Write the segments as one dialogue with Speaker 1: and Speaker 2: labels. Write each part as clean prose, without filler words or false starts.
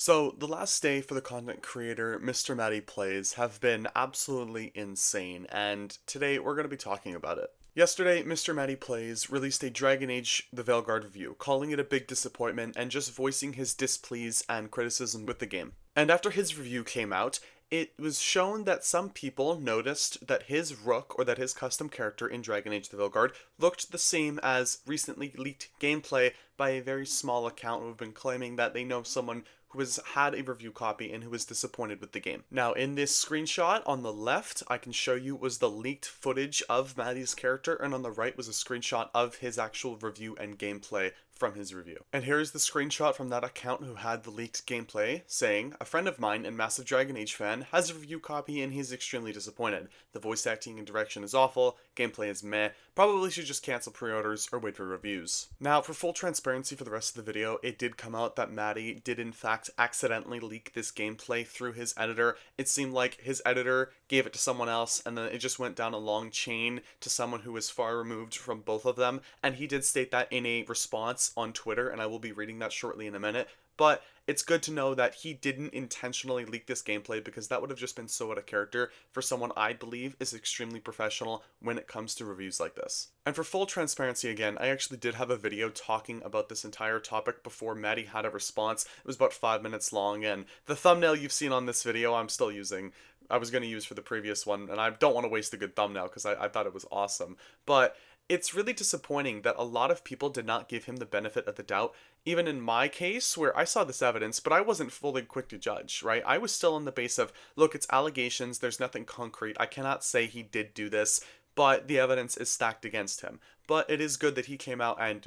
Speaker 1: So, the last day for the content creator MrMattyPlays have been absolutely insane, and today we're going to be talking about it. Yesterday, MrMattyPlays released a Dragon Age The Veilguard review, calling it a big disappointment and just voicing his displease and criticism with the game. And after his review came out, it was shown that some people noticed that his Rook, or that his custom character in Dragon Age The Veilguard, looked the same as recently leaked gameplay by a very small account who have been claiming that they know someone who has had a review copy and who was disappointed with the game. Now, in this screenshot on the left, I can show you was the leaked footage of Maddie's character, and on the right was a screenshot of his actual review and gameplay from his review. And here's the screenshot from that account who had the leaked gameplay, saying, "A friend of mine and massive Dragon Age fan has a review copy and he's extremely disappointed. The voice acting and direction is awful, gameplay is meh, probably should just cancel pre-orders or wait for reviews." Now, for full transparency for the rest of the video, it did come out that Maddie did in fact accidentally leak this gameplay through his editor. It seemed like his editor gave it to someone else, and then it just went down a long chain to someone who was far removed from both of them, and he did state that in a response on Twitter, and I will be reading that shortly in a minute. But it's good to know that he didn't intentionally leak this gameplay, because that would have just been so out of character for someone I believe is extremely professional when it comes to reviews like this. And for full transparency again, I actually did have a video talking about this entire topic before Maddie had a response. It was about 5 minutes long, and the thumbnail you've seen on this video I'm still using. I was going to use for the previous one, and I don't want to waste a good thumbnail because I thought it was awesome. But it's really disappointing that a lot of people did not give him the benefit of the doubt, even in my case, where I saw this evidence, but I wasn't fully quick to judge, right? I was still on the base of, look, it's allegations, there's nothing concrete, I cannot say he did do this, but the evidence is stacked against him. But it is good that he came out and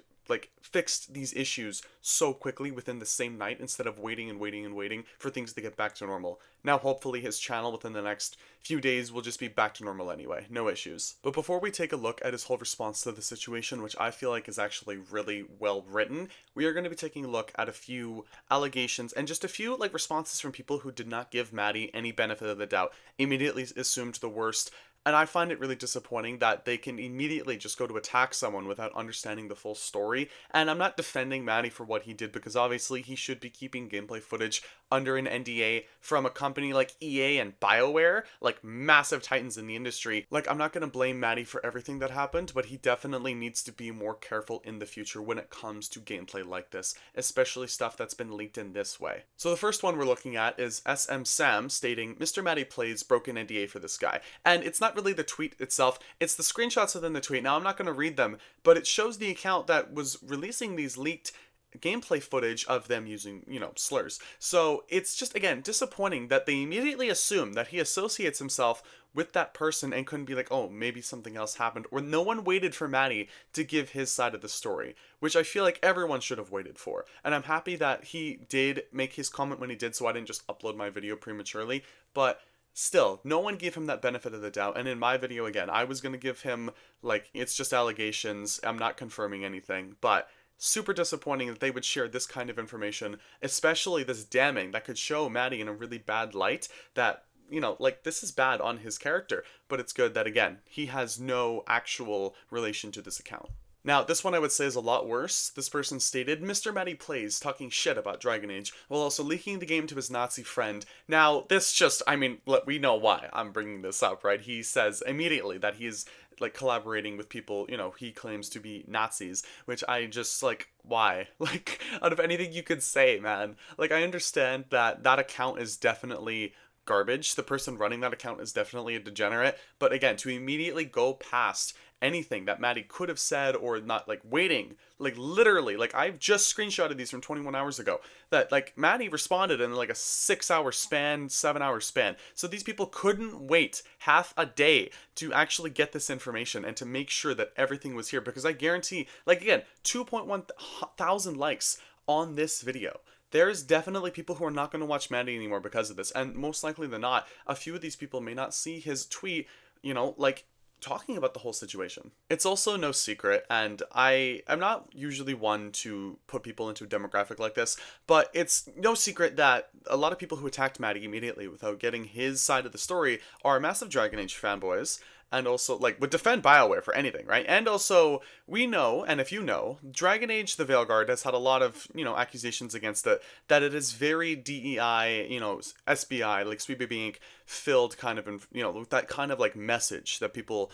Speaker 1: fixed these issues so quickly within the same night, instead of waiting and waiting and waiting for things to get back to normal. Now hopefully his channel within the next few days will just be back to normal anyway, no issues. But before we take a look at his whole response to the situation, which I feel like is actually really well written, we are going to be taking a look at a few allegations and just a few responses from people who did not give Maddie any benefit of the doubt, immediately assumed the worst. And I find it really disappointing that they can immediately just go to attack someone without understanding the full story. And I'm not defending Maddie for what he did, because obviously he should be keeping gameplay footage under an NDA from a company like EA and BioWare, like massive titans in the industry. I'm not going to blame Maddie for everything that happened, but he definitely needs to be more careful in the future when it comes to gameplay like this, especially stuff that's been leaked in this way. So the first one we're looking at is SM Sam stating, "MrMattyPlays broke an NDA for this guy." And it's not really the tweet itself, it's the screenshots within the tweet. Now I'm not going to read them, but it shows the account that was releasing these leaked gameplay footage of them using, slurs. So it's just, again, disappointing that they immediately assume that he associates himself with that person and couldn't be like, oh, maybe something else happened, or no one waited for Maddie to give his side of the story, which I feel like everyone should have waited for. And I'm happy that he did make his comment when he did, so I didn't just upload my video prematurely, but still, no one gave him that benefit of the doubt. And in my video, again, I was going to give him, it's just allegations, I'm not confirming anything, but super disappointing that they would share this kind of information, especially this damning that could show Maddie in a really bad light, that, this is bad on his character. But it's good that, again, he has no actual relation to this account. Now, this one I would say is a lot worse. This person stated, "MrMattyPlays talking shit about Dragon Age while also leaking the game to his Nazi friend." Now, this just, we know why I'm bringing this up, right? He says immediately that he's collaborating with people, he claims to be Nazis, which I just, why? Out of anything you could say, man. I understand that that account is definitely garbage. The person running that account is definitely a degenerate. But again, to immediately go past anything that Maddie could have said, or not, waiting, literally, I've just screenshotted these from 21 hours ago, that Maddie responded in a 6-hour span, 7-hour span. So these people couldn't wait half a day to actually get this information and to make sure that everything was here, because I guarantee, again, 2.1 thousand likes on this video. There's definitely people who are not going to watch Maddie anymore because of this, and most likely than not, a few of these people may not see his tweet, talking about the whole situation. It's also no secret, and I am not usually one to put people into a demographic like this, but it's no secret that a lot of people who attacked Maddie immediately without getting his side of the story are massive Dragon Age fanboys, and also, like, would defend BioWare for anything, right? And also, we know, and if you know, Dragon Age the Veilguard has had a lot of, accusations against it, that it is very DEI, SBI, like Sweet Baby Inc. filled kind of, with that kind of, like, message that people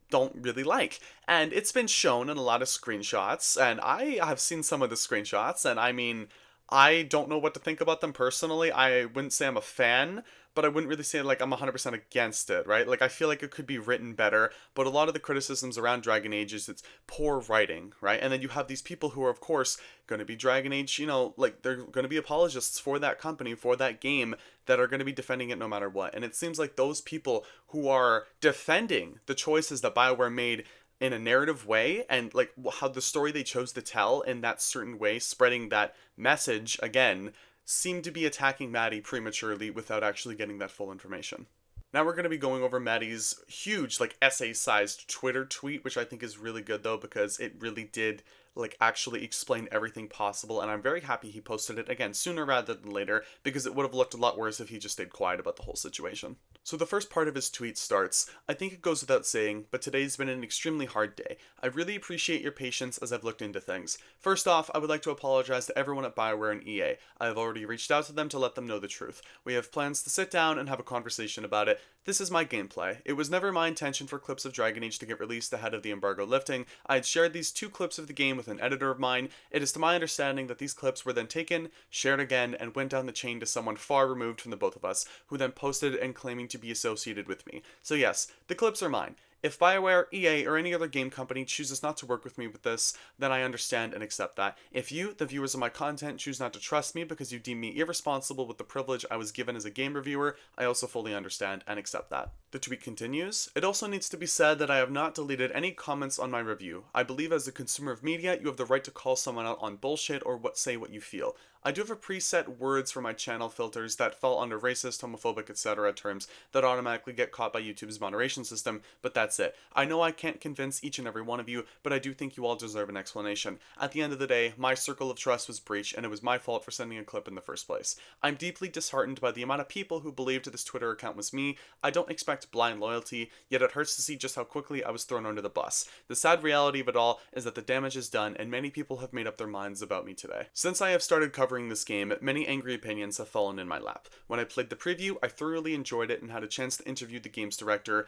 Speaker 1: don't really like. And it's been shown in a lot of screenshots, and I have seen some of the screenshots, and I mean, I don't know what to think about them personally. I wouldn't say I'm a fan, but I wouldn't really say like I'm 100% against it, right? Like I feel like it could be written better, but a lot of the criticisms around Dragon Age is it's poor writing, right? And then you have these people who are of course going to be Dragon Age, like they're going to be apologists for that company, for that game, that are going to be defending it no matter what. And it seems like those people who are defending the choices that BioWare made in a narrative way, and like how the story they chose to tell in that certain way, spreading that message again, seem to be attacking Maddie prematurely without actually getting that full information. Now we're going to be going over Maddie's huge, like, essay-sized Twitter tweet, which I think is really good, though, because it really did, like, actually explain everything possible, and I'm very happy he posted it, again, sooner rather than later, because it would have looked a lot worse if he just stayed quiet about the whole situation. So the first part of his tweet starts, "I think it goes without saying, but today's been an extremely hard day. I really appreciate your patience as I've looked into things. First off, I would like to apologize to everyone at BioWare and EA. I have already reached out to them to let them know the truth. We have plans to sit down and have a conversation about it. This is my gameplay. It was never my intention for clips of Dragon Age to get released ahead of the embargo lifting. I had shared these 2 clips of the game with an editor of mine. It is to my understanding that these clips were then taken, shared again, and went down the chain to someone far removed from the both of us, who then posted and claiming to be associated with me. So yes, the clips are mine. If BioWare, EA, or any other game company chooses not to work with me with this, then I understand and accept that. If you, the viewers of my content, choose not to trust me because you deem me irresponsible with the privilege I was given as a game reviewer, I also fully understand and accept that." The tweet continues, "It also needs to be said that I have not deleted any comments on my review. I believe as a consumer of media, you have the right to call someone out on bullshit or say what you feel. I do have a preset words for my channel filters that fall under racist, homophobic, etc. terms that automatically get caught by YouTube's moderation system, but that's it. I know I can't convince each and every one of you, but I do think you all deserve an explanation. At the end of the day, my circle of trust was breached, and it was my fault for sending a clip in the first place. I'm deeply disheartened by the amount of people who believed this Twitter account was me. I don't expect blind loyalty, yet it hurts to see just how quickly I was thrown under the bus. The sad reality of it all is that the damage is done, and many people have made up their minds about me today. Since I have started covering this game, many angry opinions have fallen in my lap. When I played the preview, I thoroughly enjoyed it and had a chance to interview the game's director.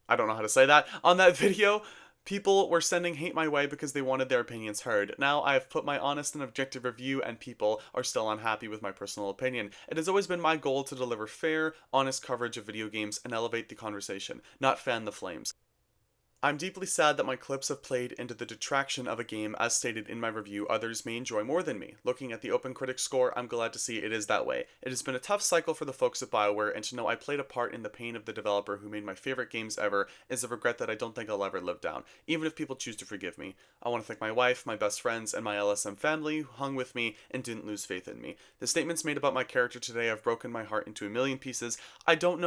Speaker 1: I don't know how to say that. On that video, people were sending hate my way because they wanted their opinions heard. Now I have put my honest and objective review, and people are still unhappy with my personal opinion. It has always been my goal to deliver fair, honest coverage of video games and elevate the conversation, not fan the flames. I'm deeply sad that my clips have played into the detraction of a game. As stated in my review, others may enjoy more than me. Looking at the Open Critic score, I'm glad to see it is that way. It has been a tough cycle for the folks at BioWare, and to know I played a part in the pain of the developer who made my favorite games ever is a regret that I don't think I'll ever live down, even if people choose to forgive me. I want to thank my wife, my best friends, and my LSM family who hung with me and didn't lose faith in me. The statements made about my character today have broken my heart into a million pieces. I don't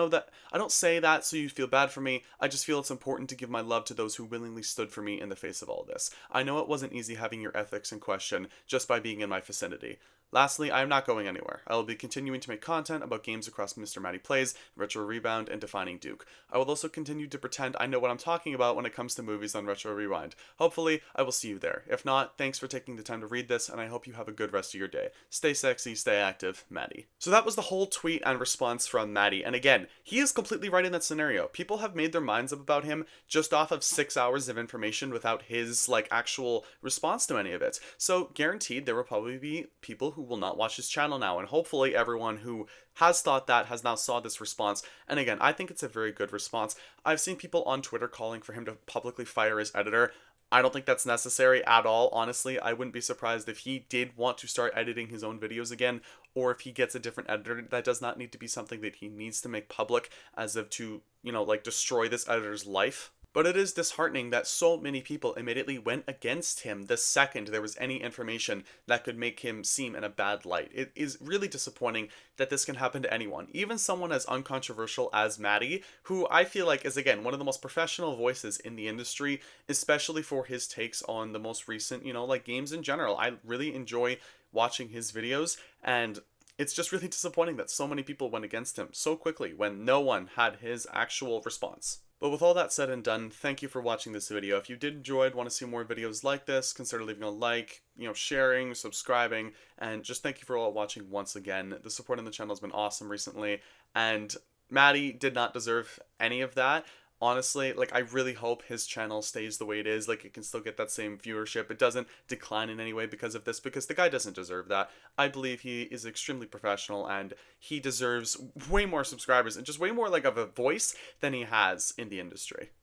Speaker 1: say that so you feel bad for me. I just feel it's important to give my love to those who willingly stood for me in the face of all this. I know it wasn't easy having your ethics in question just by being in my vicinity. Lastly, I am not going anywhere. I will be continuing to make content about games across MrMattyPlays, Retro Rebound, and Defining Duke. I will also continue to pretend I know what I'm talking about when it comes to movies on Retro Rewind. Hopefully, I will see you there. If not, thanks for taking the time to read this, and I hope you have a good rest of your day. Stay sexy, stay active, Maddie." So that was the whole tweet and response from Maddie, and again, he is completely right in that scenario. People have made their minds up about him just off of 6 hours of information without his, like, actual response to any of it. So, guaranteed, there will probably be people who will not watch his channel now, and hopefully everyone who has thought that has now saw this response. And again, I think it's a very good response. I've seen people on Twitter calling for him to publicly fire his editor. I don't think that's necessary at all, honestly. I wouldn't be surprised if he did want to start editing his own videos again, or if he gets a different editor. That does not need to be something that he needs to make public as if to, like, destroy this editor's life. But it is disheartening that so many people immediately went against him the second there was any information that could make him seem in a bad light. It is really disappointing that this can happen to anyone, even someone as uncontroversial as Maddie, who I feel like is, again, one of the most professional voices in the industry, especially for his takes on the most recent, like, games in general. I really enjoy watching his videos, and it's just really disappointing that so many people went against him so quickly when no one had his actual response. But with all that said and done, thank you for watching this video. If you did enjoy it, want to see more videos like this, consider leaving a like, sharing, subscribing, and just thank you for all watching once again. The support on the channel has been awesome recently, and Matty did not deserve any of that. Honestly, I really hope his channel stays the way it is, it can still get that same viewership. It doesn't decline in any way because of this, because the guy doesn't deserve that. I believe he is extremely professional, and he deserves way more subscribers and just way more of a voice than he has in the industry.